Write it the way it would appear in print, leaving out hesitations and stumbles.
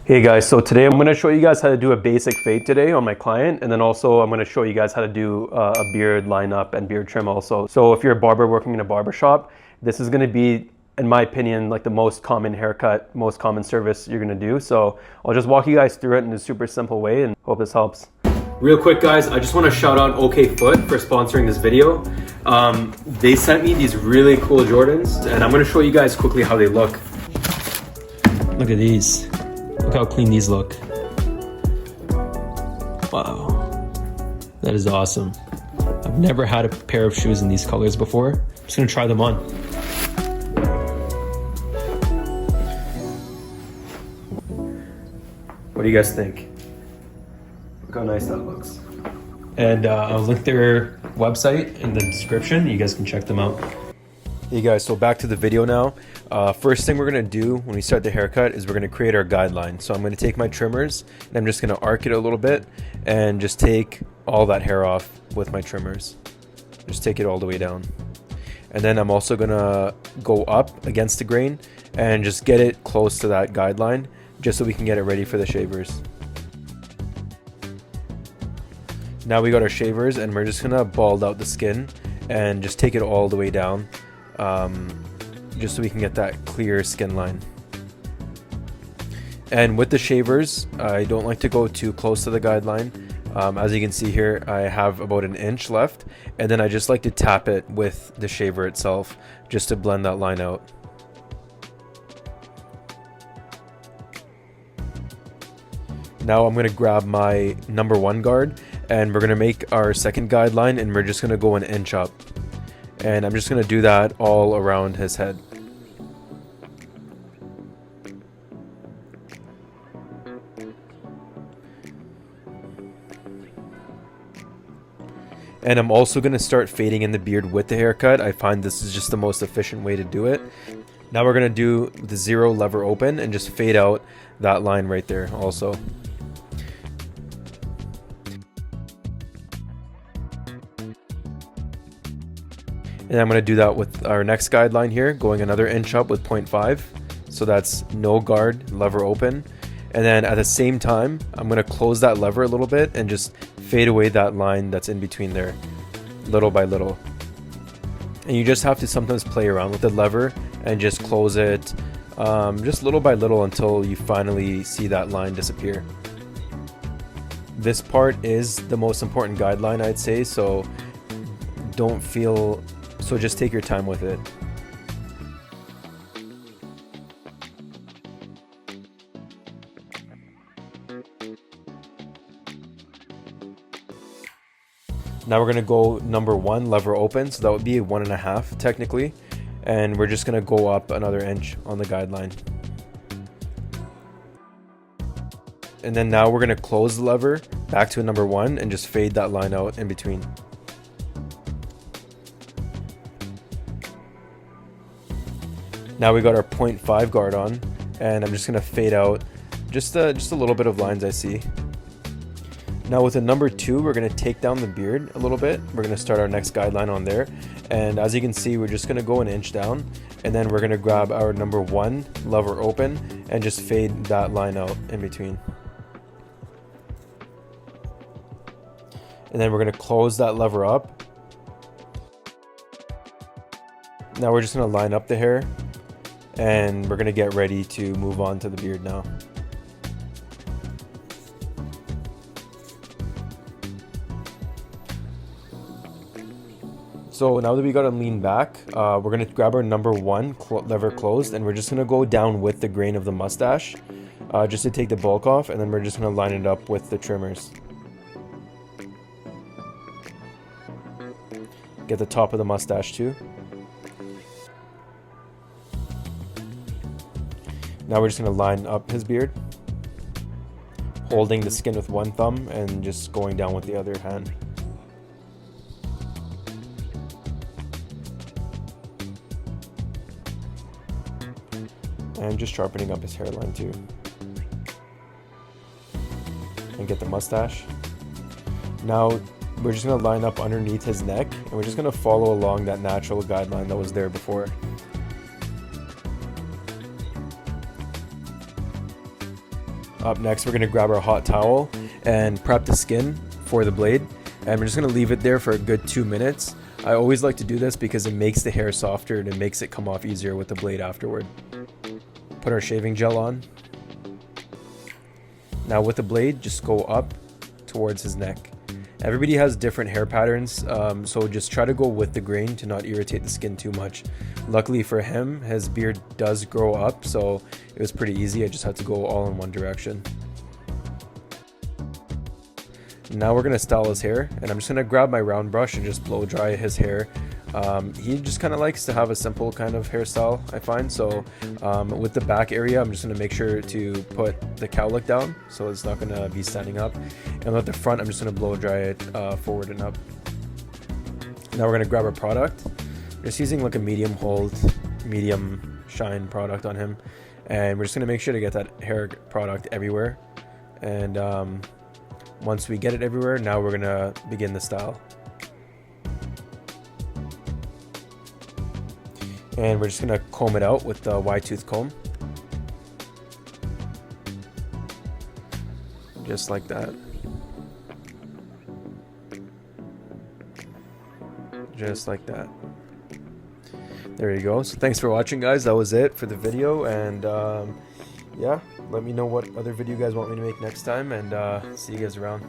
Hey guys, so today I'm going to show you guys how to do a basic fade today on my client, and then also I'm going to show you guys how to do a beard lineup and beard trim also. So if you're a barber working in a barber shop, this is going to be, in my opinion, like the most common haircut, most common service you're going to do. So I'll just walk you guys through it in a super simple way and hope this helps. Real quick guys, I just want to shout out okfoot for sponsoring this video. They sent me these really cool Jordans, and I'm going to show you guys quickly how they look. Look at these. Look how clean these look. Wow, that is awesome. I've never had a pair of shoes in these colors before. I'm just gonna try them on. What do you guys think? Look how nice that looks. And I'll link their website in the description. You guys can check them out. Hey guys, so back to the video now. First thing we're gonna do when we start the haircut is we're gonna create our guideline. So I'm gonna take my trimmers and I'm just gonna arc it a little bit and just take all that hair off with my trimmers. Just take it all the way down. And then I'm also gonna go up against the grain and just get it close to that guideline just so we can get it ready for the shavers. Now we got our shavers and we're just gonna bald out the skin and just take it all the way down. Just so we can get that clear skin line. And with the shavers, I don't like to go too close to the guideline. As you can see here, I have about an inch left, and then I just like to tap it with the shaver itself just to blend that line out. Now I'm going to grab my number 1 guard and we're going to make our second guideline, and we're just going to go an inch up. And I'm just going to do that all around his head. And I'm also going to start fading in the beard with the haircut. I find this is just the most efficient way to do it. Now we're going to do the 0 lever open and just fade out that line right there also. And I'm going to do that with our next guideline here, going another inch up with 0.5. So that's no guard, lever open. And then at the same time, I'm going to close that lever a little bit and just fade away that line that's in between there, little by little. And you just have to sometimes play around with the lever and just close it just little by little until you finally see that line disappear. This part is the most important guideline, I'd say, so just take your time with it. Now we're going to go number 1 lever open, so that would be a 1.5 technically, and we're just going to go up another inch on the guideline. And then now we're going to close the lever back to a number 1 and just fade that line out in between. Now we got our 0.5 guard on, and I'm just going to fade out just a little bit of lines I see. Now with a number 2, we're going to take down the beard a little bit. We're going to start our next guideline on there. And as you can see, we're just going to go an inch down, and then we're going to grab our number 1 lever open and just fade that line out in between. And then we're going to close that lever up. Now we're just going to line up the hair, and we're going to get ready to move on to the beard now. So now that we got him lean back, we're going to grab our number 1 lever closed, and we're just going to go down with the grain of the mustache just to take the bulk off, and then we're just going to line it up with the trimmers. Get the top of the mustache too. Now we're just going to line up his beard, holding the skin with one thumb and just going down with the other hand. And just sharpening up his hairline too. And get the mustache. Now we're just going to line up underneath his neck, and we're just going to follow along that natural guideline that was there before. Up next, we're gonna grab our hot towel and prep the skin for the blade. And we're just gonna leave it there for a good 2 minutes. I always like to do this because it makes the hair softer and it makes it come off easier with the blade afterward. Put our shaving gel on. Now with the blade, just go up towards his neck. Everybody has different hair patterns, so just try to go with the grain to not irritate the skin too much. Luckily for him, his beard does grow up, so it was pretty easy. I just had to go all in one direction. Now we're gonna style his hair, and I'm just gonna grab my round brush and just blow dry his hair. He just kind of likes to have a simple kind of hairstyle, I find. So with the back area, I'm just gonna make sure to put the cowlick down so it's not gonna be standing up. And with the front, I'm just gonna blow dry it forward and up. Now we're gonna grab our product. Just using like a medium hold, medium shine product on him. And we're just gonna make sure to get that hair product everywhere. And once we get it everywhere, now we're gonna begin the style. And we're just gonna comb it out with the wide tooth comb. Just like that. Just like that. There you go. So thanks for watching, guys. That was it for the video. And yeah, let me know what other video you guys want me to make next time. And see you guys around.